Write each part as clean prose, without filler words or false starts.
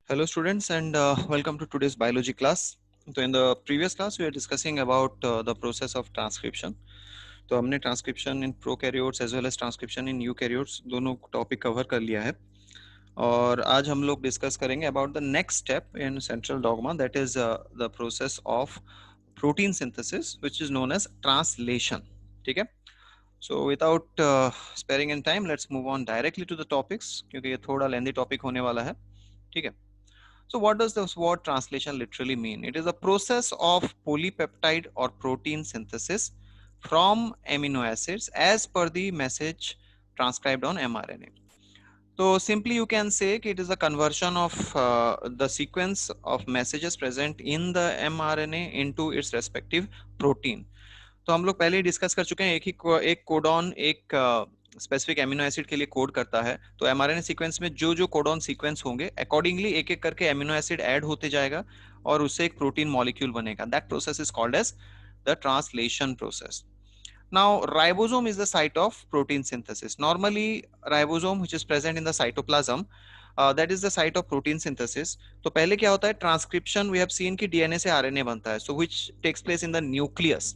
Hello students and welcome to today's biology class. So in the previous class we were discussing about the process of transcription. तो हमने transcription in prokaryotes as well as transcription in eukaryotes दोनों topic cover कर लिया है और आज हम लोग डिस्कस करेंगे about the next step in central dogma that is the process of protein synthesis which is known as translation. ठीक है. So without sparing in time let's move on directly to the topics क्योंकि ये थोड़ा लेंदी topic होने वाला है. ठीक है. So what does this word translation literally mean? It is a process of polypeptide or protein synthesis from amino acids as per the message transcribed on mRNA. So simply you can say it is a conversion of the sequence of messages present in the mRNA into its respective protein. तो हम लोग पहले ही discuss कर चुके हैं एक codon एक specific amino acid के लिए कोड करता है. तो एमआरएनए सीक्वेंस में जो जो कोडॉन सीक्वेंस होंगे अकॉर्डिंगली एक एक करके एमिनो एसिड ऐड होते जाएगा और उससे एक प्रोटीन मॉलिक्यूल बनेगा. That process is called as the translation process. Now, ribosome is the site of protein synthesis. Normally, ribosome, which is present in the cytoplasm, that is the site of protein synthesis. तो पहले क्या होता है transcription we have seen कि DNA से RNA बनता है. So which takes place in the nucleus.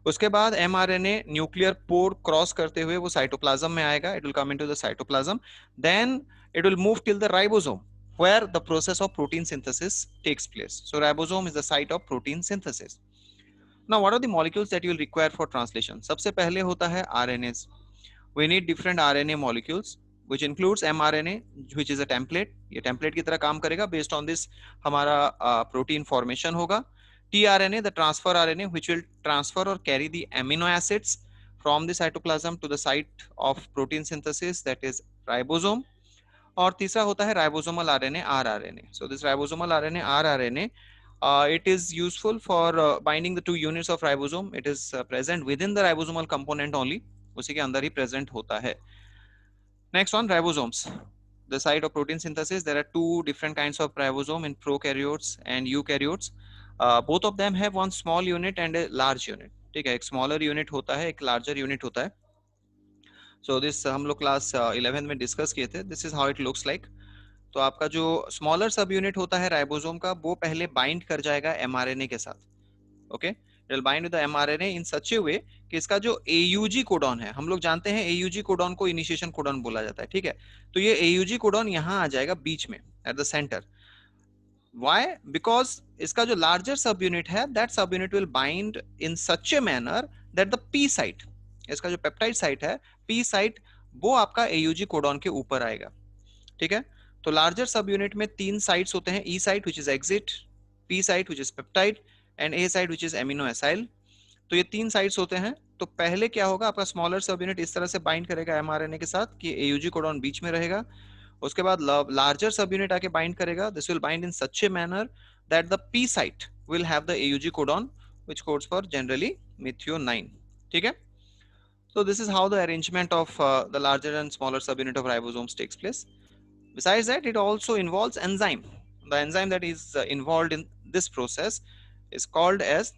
उसके बाद एमआरएनए न्यूक्लियर पोर क्रॉस करते हुए वो साइटोप्लाज्म में आएगा. It will come into the cytoplasm. Then it will move till the ribosome where the process of protein synthesis takes place. So ribosome is the site of protein synthesis. Now what are the molecules that you will require for translation? सबसे पहले होता है RNAs. We need different RNA molecules which includes mRNA which is a template. ये template की तरह काम करेगा. Based on this हमारा protein formation होगा. tRNA, the transfer RNA, which will transfer or carry the amino acids from the cytoplasm to the site of protein synthesis, that is ribosome. और तीसरा होता है ribosomal RNA, rRNA. So this ribosomal RNA, rRNA, it is useful for binding the two units of ribosome. It is present within the ribosomal component only. उसी के अंदर ही present होता है. Next one, ribosomes. The site of protein synthesis. There are two different kinds of ribosome in prokaryotes and eukaryotes. Both of them have one small unit and a large unit. ठीक है. एक smaller unit होता है, एक larger unit होता है. So this हम लोग क्लास 11 में डिस्कस किए थे. This is how it looks like. तो आपका जो स्मॉलर सब यूनिट होता है राइबोसोम का वो पहले बाइंड कर जाएगा एमआरएनए के साथ. Okay. It will bind with the mRNA in such a way कि इसका जो एयूजी कोडॉन है, हम लोग जानते हैं एयूजी कोडॉन को इनिशिएशन कोडॉन बोला जाता है. ठीक है. तो ये एयूजी कोडॉन यहाँ आ जाएगा बीच में eight the centre. Why? Because इसका जो लार्जर सब यूनिट है दैट सब unit will bind in such a manner that the P site, इसका जो पेप्टाइड साइट है पी साइट, वो आपका एयूजी कोडॉन के ऊपर आएगा. ठीक है. तो लार्जर सब यूनिट में तीन साइट्स होते हैं. E site which is exit, P site which is peptide and A site which is amino acyl. तो ये तीन साइट्स होते हैं. तो पहले क्या होगा, आपका स्मॉलर सब यूनिट इस तरह से बाइंड करेगा एमआरएनए के साथ कि एयूजी कोडॉन बीच में रहेगा. उसके बाद लार्जर सब यूनिट आके बाइंड करेगा. This will bind in such a manner that the P site will have the AUG codon which codes for generally methionine. ठीक है. So this is how the arrangement of the larger and smaller subunit of ribosomes takes place. Besides that, it also involves enzyme. The enzyme that is involved in this process is called as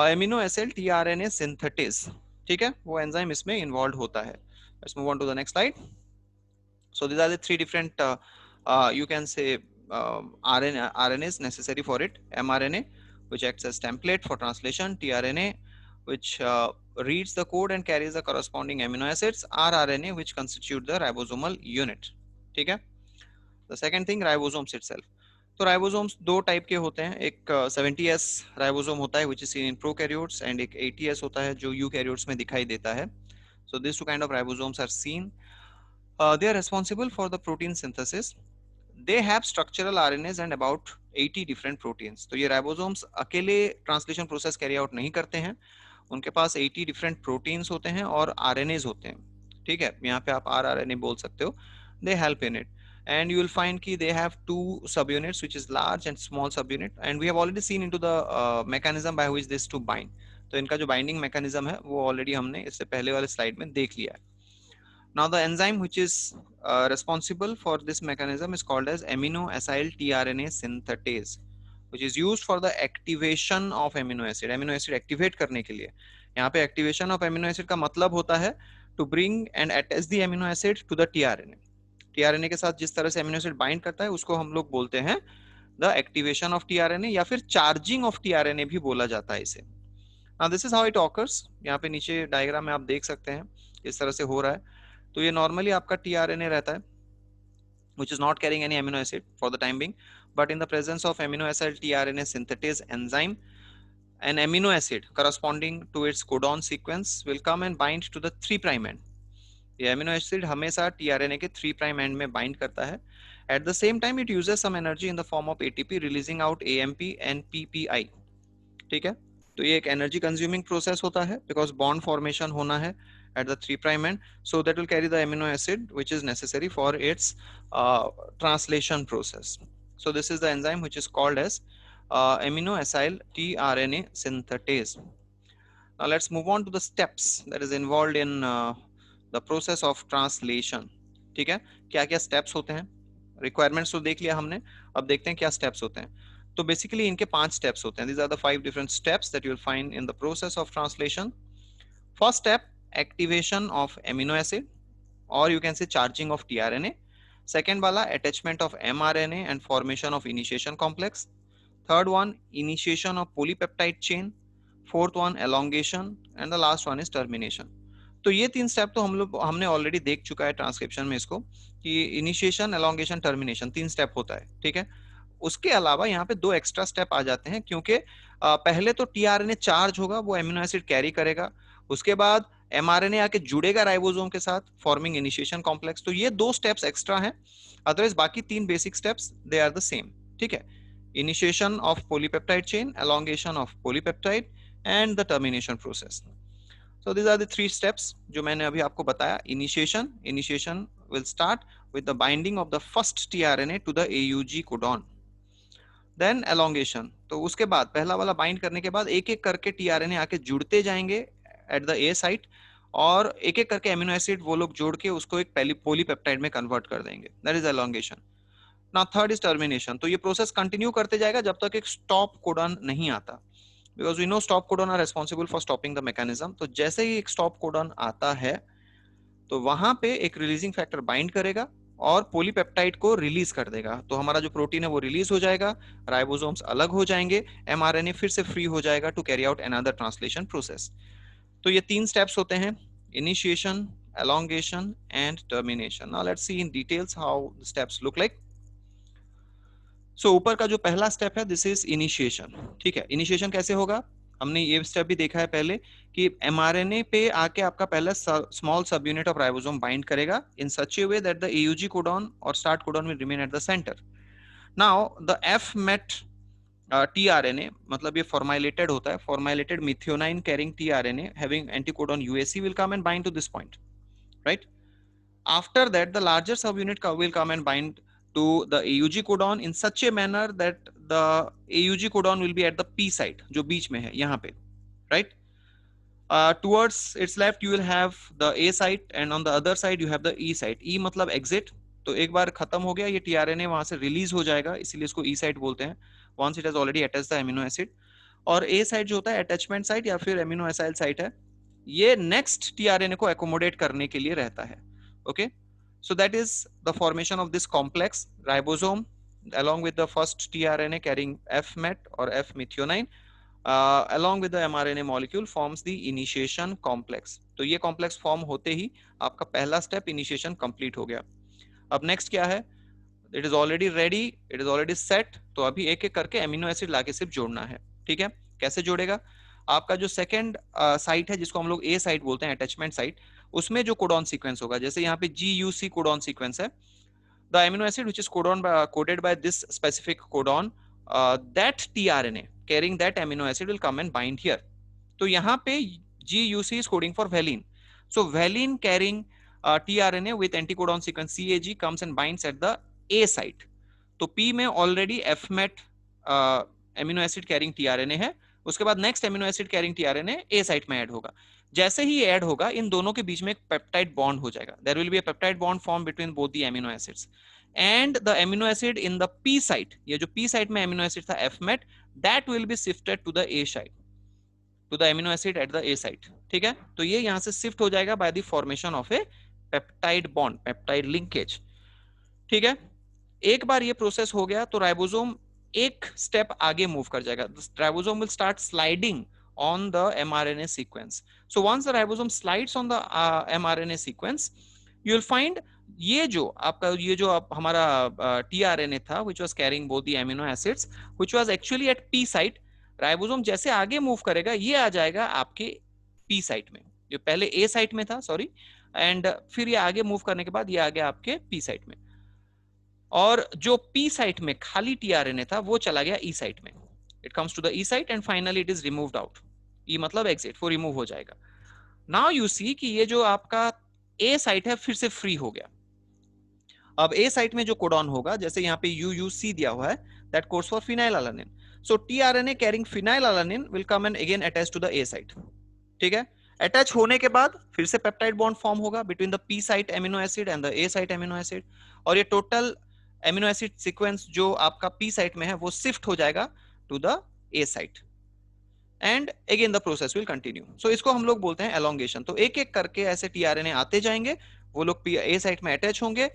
amino acid tRNA synthetase. ठीक है. वो enzyme इसमें involved होता है. Let's move on to the next slide. So these are the three different you can say RNAs necessary for it. mRNA, which acts as template for translation. tRNA, which reads the code and carries the corresponding amino acids. rRNA, which constitute the ribosomal unit. ठीक है. The second thing, ribosomes itself. तो ribosomes दो type के होते हैं. एक 70s ribosome होता है which is seen in prokaryotes and एक 80s होता है जो यूकैरियोट्स में दिखाई देता है. So these two kind of ribosomes are seen. They are responsible for the protein synthesis. They have structural RNAs and about 80 different proteins. तो ये ribosomes अकेले ट्रांसलेशन प्रोसेस कैरी आउट नहीं करते हैं. उनके पास 80 डिफरेंट प्रोटीन्स होते हैं और आरएनएज होते हैं. ठीक है. यहाँ पे आप आरआरएनए बोल सकते हो. They help in it and you will find ki they have two subunits which is large and small subunit and we have already seen into the mechanism by which these two bind. तो इनका जो binding mechanism है वो already हमने इससे पहले वाले slide में देख लिया है. Now the enzyme which is responsible for this mechanism is called as amino acyl tRNA synthetase, which is used for the activation of amino acid. amino acid activate करने के लिए. यहाँ पे activation of amino acid का मतलब होता है to bring and attach the amino acid to the tRNA. TRNA के साथ जिस तरह से अमीनो एसिड बाइंड करता है उसको हम लोग बोलते हैं द एक्टिवेशन ऑफ टीआरएनए, या फिर चार्जिंग ऑफ टीआरएनए भी बोला जाता है इसे। Now this is how it occurs. यहाँ पे नीचे डायग्राम में आप देख सकते हैं इस तरह से हो रहा है। तो ये नॉर्मली आपका टीआरएनए रहता है which is not carrying any amino acid for the time being, but in the presence of amino acid tRNA synthetase enzyme, an amino acid corresponding to its codon sequence will come and bind to the 3' end. ये amino acid हमेशा tRNA के 3' end में bind करता है। At the same time it uses some energy in the form of ATP releasing out AMP and PPi. ठीक है, तो ये एक एनर्जी कंज्यूमिंग प्रोसेस होता है बिकॉज बॉन्ड फॉर्मेशन होना है at the 3' end, so that will carry the amino acid which is necessary for its translation process. So this is the enzyme which is called as amino acyl tRNA synthetase. Now let's move on to the steps that is involved in the process of translation. ठीक है, क्या क्या steps होते हैं, requirements तो देख लिया हमने, अब देखते हैं क्या steps होते हैं। तो बेसिकली इनके 5 steps होते हैं। These are the 5 different steps that you will find in the process of translation. First step, activation of amino acid, or you can say charging of tRNA. Second wala, attachment of mRNA and formation of initiation complex. Third one, initiation of polypeptide chain. Fourth one, elongation, and the last one is termination. तो ये 3 step तो हमने already देख चुका है transcription में इसको, कि इनिशिएशन, एलोंगेशन, टर्मिनेशन 3 स्टेप होता है। ठीक है, उसके अलावा यहाँ पे 2 एक्स्ट्रा स्टेप आ जाते हैं, क्योंकि पहले तो टीआरएनए चार्ज होगा, वो एमिनो एसिड कैरी करेगा, उसके बाद एमआरएनए आके जुड़ेगा राइबोसोम के साथ फॉर्मिंग इनिशिएशन कॉम्प्लेक्स। तो ये 2 स्टेप्स एक्स्ट्रा हैं, अदरवाइज बाकी 3 basic steps they are the same. ठीक है, initiation of polypeptide chain, elongation of polypeptide and the termination process. So these are the 3 steps जो मैंने अभी आपको बताया। Initiation will start with the binding of the first tRNA to the AUG codon. Then elongation, तो उसके बाद पहला वाला बाइंड करने के बाद एक एक करके टीआरएनए आके जुड़ते जाएंगे एट द ए साइट, और एक एक करके अमीनो एसिड वो लोग जोड़ के उसको एक पॉलीपेप्टाइड में कन्वर्ट कर देंगे। That is elongation. Now third is termination. तो ये प्रोसेस कंटिन्यू करते जाएगा जब तक एक स्टॉप कोडन नहीं आता, because we know stop codon are responsible for stopping the mechanism. तो जैसे ही एक स्टॉप कोडन आता है तो वहां पे एक रिलीजिंग फैक्टर बाइंड करेगा और पॉलीपेप्टाइड को रिलीज कर देगा। तो हमारा जो प्रोटीन है वो रिलीज हो जाएगा, राइबोसोम्स अलग हो जाएंगे, एमआरएनए फिर से फ्री हो जाएगा to carry out another translation process. तो ये 3 स्टेप्स होते हैं, initiation, elongation and termination. Now let's see in details how the steps look like. सो ऊपर का जो पहला स्टेप है दिस इज इनिशिएशन। ठीक है, इनिशिएशन कैसे होगा, हमने ये स्टेप भी देखा है पहले कि एमआरएनए पे आके आपका पहला स्मॉल सब यूनिट ऑफ राइबोसोम बाइंड करेगा in such a way that the AUG codon और start codon will remain at the center. Now the F met tRNA, मतलब ये फॉर्माइलेटेड होता है, formylated methionine carrying tRNA having anticodon UAC will come and bind to this point, right? After that the larger sub unit will come and bind to the AUG codon in such a manner that the AUG codon will be at the P site, जो बीच में है यहाँ पे, right? Towards its left you will have the A site and on the other side you have the E site. E मतलब exit, तो एक बार खत्म हो गया ये tRNA वहां से रिलीज हो जाएगा, इसीलिए इसको E site बोलते हैं, once it has already attached the amino acid. और A site जो होता है attachment site या फिर amino acyl site है, ये next tRNA को accommodate करने के लिए रहता है। okay? So that is the formation of this complex ribosome along with the first tRNA carrying F-met or F-methionine along with the mRNA molecule forms the initiation complex. तो ये complex form होते ही आपका पहला step initiation complete हो गया। अब next क्या है, it is already ready, it is already set, तो अभी एक एक करके amino acid लाके सिर्फ जोड़ना है। ठीक है, कैसे जोड़ेगा, आपका जो सेकेंड साइट है जिसको हम लोग ए साइट बोलते हैं, अटैचमेंट साइट, उसमें जो कोडॉन सीक्वेंस होगा, जैसे यहाँ पे GUC कोडॉन सीक्वेंस है, the amino acid which is coded by this specific codon, that tRNA carrying that amino acid will come and bind here. तो यहाँ पे GUC is coding for valine, so valine carrying tRNA with anticodon sequence CAG comes and binds eight the A site. तो P में already F-met amino acid carrying tRNA है, उसके बाद next amino acid carrying tRNA ए site में add होगा। जैसे ही add होगा इन दोनों के बीच में एक पेप्टाइड बॉन्ड हो जाएगा, there will be a peptide bond form between both the amino acids and the amino acid in the P site, ये जो पी साइट में एमिनो एसिड था F-met, that will be shifted to the A site, to the amino acid at the A site. ठीक है, तो ये यहां से शिफ्ट हो जाएगा by the formation of a peptide bond, peptide linkage. ठीक है, एक बार ये प्रोसेस हो गया तो राइबोसोम एक स्टेप आगे मूव कर जाएगा. Ribosome will start sliding on the mRNA sequence. So once the ribosome slides on the mRNA sequence, you will find ये जो आपका ये जो आप हमारा tRNA था which was carrying both the amino acids which was actually at P site, ribosome जैसे आगे मूव करेगा ये आ जाएगा आपके P साइट में, जो पहले A साइट में था सॉरी, एंड फिर ये आगे मूव करने के बाद ये आ गया आपके P साइट में, और जो P साइट में खाली tRNA था वो चला गया E साइट में. It comes to the E site and finally it is removed out. E मतलब exit, वो रिमूव हो जाएगा. Now you see कि ये जो आपका A साइट है फिर से फ्री हो गया. अब A साइट में जो कोडॉन होगा, जैसे यहाँ पे UUC दिया हुआ है, that codes for phenylalanine. So tRNA carrying phenylalanine will come and again attach to the A site. ठीक है, अटैच होने के बाद फिर से पेप्टाइड बॉन्ड फॉर्म होगा between the P site amino acid and the A site amino acid, और ये टोटल एमिनो एसिड सीक्वेंस जो आपका P साइट में है वो शिफ्ट हो जाएगा to the A site and again the process will continue. So इसको हम लोग बोलते हैं elongation. तो एक एक करके ऐसे tRNA आते जाएंगे, वो लोग A साइट में अटैच होंगे,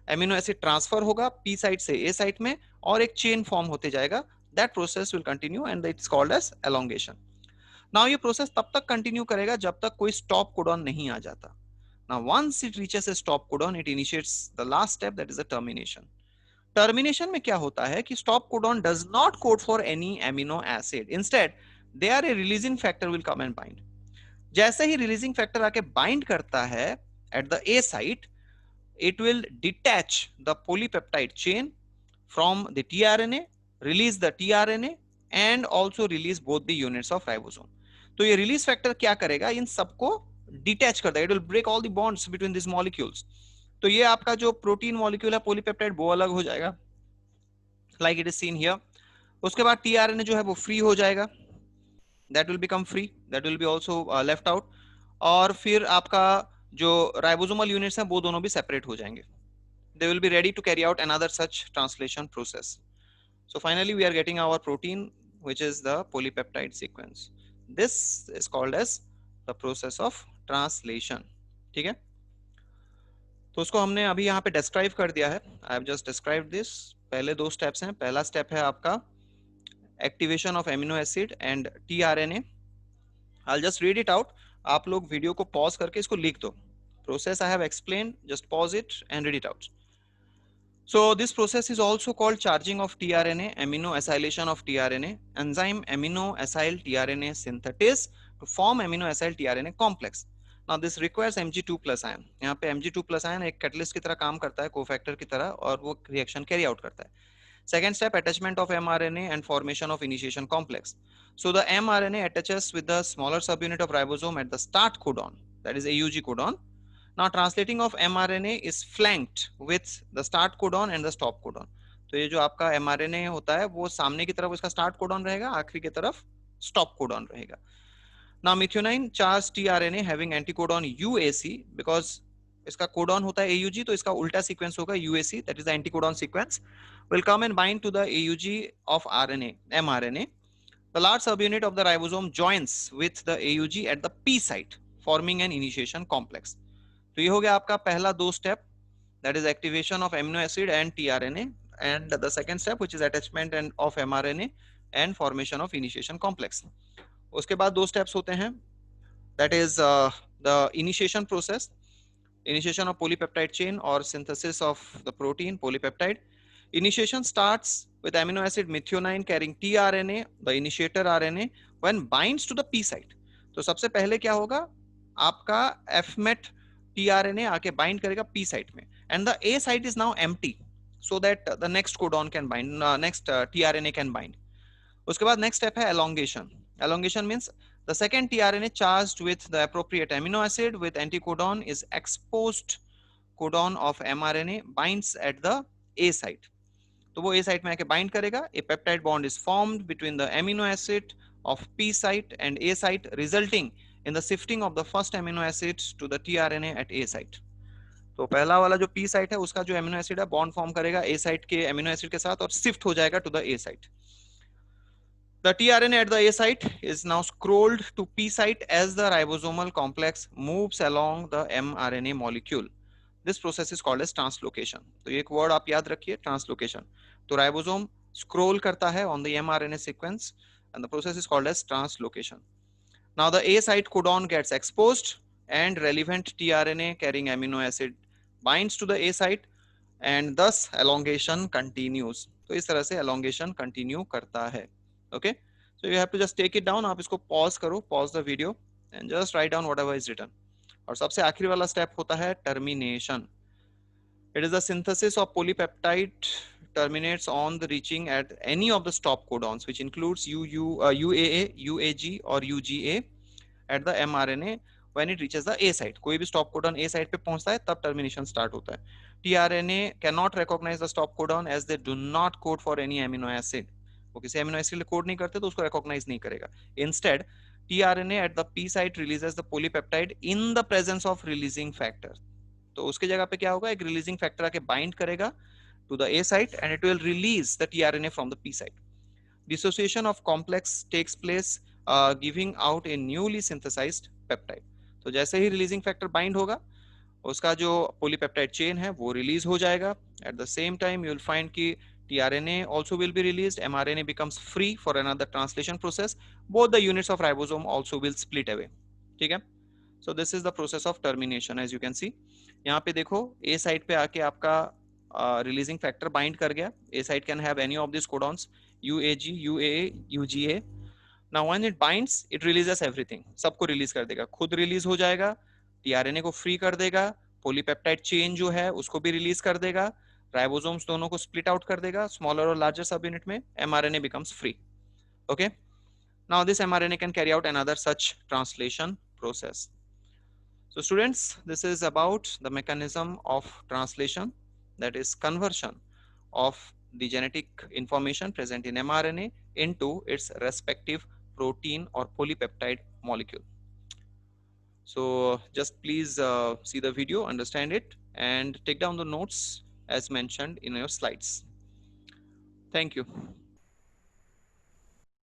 एमिनो एसिड ट्रांसफर होगा P साइट से A साइट में और एक चेन फॉर्म होते जाएगा. That process will continue and it's called as elongation. Now ये प्रोसेस तब तक कंटिन्यू करेगा जब तक कोई स्टॉप कोडॉन नहीं आ जाता. Now once it reaches a stop codon, it initiates the last step, that is the termination. Termination में क्या होता है कि stop codon does not code for any amino acid, instead they are a releasing factor will come and bind. जैसे ही releasing factor आके bind करता है at the A site, it will detach the polypeptide chain from the tRNA, release the tRNA and also release both the units of ribosome. तो ये release factor क्या करेगा, इन सबको डिटैच कर देगा. It will break all the bonds between this molecules. तो ये आपका जो प्रोटीन मॉलिक्यूल है पॉलीपेप्टाइड वो अलग हो जाएगा, like it is seen here. उसके बाद टीआरएनए जो है वो फ्री हो जाएगा, that will become free, that will be also left out. और फिर आपका जो राइबोसोमल यूनिट्स हैं वो दोनों भी सेपरेट हो जाएंगे. They will be ready to carry out another such translation process. So finally we are getting our protein which is the polypeptide sequence. This is called as the process of translation. ठीक है, तो उसको हमने अभी यहाँ पे describe कर दिया है. I have just describe this. पहले दो स्टेप्स हैं. पहला स्टेप है आपका activation of amino acid and tRNA. I will just read it out. आप लोग वीडियो को पॉज करके इसको लिख दो. Process I have explain, just pause it and read it out. So this process is also called charging of tRNA, amino acylation of tRNA, enzyme amino acyl tRNA synthetase to form amino acyl tRNA complex. Now this requires Mg2+ ion. यहाँ पे Mg2+ ion एक catalyst की तरह काम करता है, cofactor की तरह, और वो रिएक्शन कैरी आउट करता है. Second step, attachment of mRNA and formation of initiation complex. So the mRNA attaches with the smaller subunit of ribosome at the start codon, that is AUG codon. Now translating of mRNA is flanked with the start codon and the stop codon. तो ये जो आपका mRNA होता है वो सामने की तरफ इसका स्टार्ट कोडॉन रहेगा, आखिरी की तरफ स्टॉप कोडॉन रहेगा. Now methionine charged tRNA having anticodon UAC, because इसका कोडॉन होता है AUG, तो इसका उल्टा सीक्वेंस होगा UAC, that is the anticodon sequence, will come and bind to the AUG of RNA, mRNA. The large subunit of the ribosome joins with the AUG at the P site, forming an initiation complex. तो ये हो गया आपका पहला दो step, that is activation of amino acid and tRNA, and the second step which is attachment and of mRNA and formation of initiation complex. उसके बाद दो स्टेप्स होते हैं, that is the initiation process, initiation of polypeptide chain or synthesis of the protein polypeptide. Initiation starts with amino acid methionine carrying tRNA, the initiator RNA, when binds to the P site. तो सबसे पहले क्या होगा, आपका fmet tRNA आके bind करेगा P site में, and the A site is now empty, so that the next codon can bind, next tRNA can bind. उसके बाद next step है elongation. Elongation means the second tRNA charged with the appropriate amino acid with anticodon is exposed codon of mRNA binds at the A site. तो वो A site में आके bind करेगा. A peptide bond is formed between the amino acid of P site and A site, resulting in the shifting of the first amino acid to the tRNA at A site. तो पहला वाला जो P site है उसका जो amino acid है bond form करेगा A site के amino acid के साथ और shift हो जाएगा to the A site. The tRNA at the A site is now scrolled to P site as the ribosomal complex moves along the mRNA molecule. This process is called as translocation. तो एक word आप याद रखिए, translocation. तो ribosome scroll करता है on the mRNA sequence and the process is called as translocation. Now the A site codon gets exposed and relevant tRNA carrying amino acid binds to the A site and thus elongation continues. तो इस तरह से elongation continue करता है. Okay, so you have to just take it down. आप इसको pause करो, pause the video and just write down whatever is written. और सबसे आखिरी वाला step होता है termination. It is the synthesis of polypeptide terminates on the reaching at any of the stop codons, which includes UAA, UAG or UGA at the mRNA when it reaches the A site. कोई भी stop codon A site पे पहुंचता है तब termination start होता है. tRNA cannot recognize the stop codon as they do not code for any amino acid. वो किसी amino acid के लिए कोड नहीं करते तो उसको recognize नहीं करेगा. Instead, tRNA at the P site releases the polypeptide in the presence of releasing factor. तो उसके जगह पे क्या होगा, एक रिलीजिंग फैक्टर आके बाइंड करेगा to the A site and it will release the tRNA from the P site. Dissociation of complex takes place, giving out a newly synthesized peptide. तो जैसे ही रिलीजिंग फैक्टर बाइंड होगा उसका जो polypeptide chain है वो release हो जाएगा. Eight the same time you will find कि tRNA also will be released, mRNA becomes free for another translation process, both the units of ribosome also will split away. ठीक है. So this is the process of termination. As you can see, यहाँ पे देखो A site पे आके आपका releasing factor bind कर गया. A site can have any of these codons UAG, UAA, UGA. Now when it binds, it releases everything. सबको release कर देगा, खुद release हो जाएगा, tRNA को free कर देगा, polypeptide chain जो है उसको भी release कर देगा, ribosomes दोनों को split out कर देगा, smaller और larger subunit में mRNA becomes free. Okay. Now this mRNA can carry out another such translation process. So students, this is about the mechanism of translation, that is conversion of the genetic information present in mRNA into its respective protein or polypeptide molecule. So just please see the video, understand it, and take down the notes as mentioned in your slides. Thank you.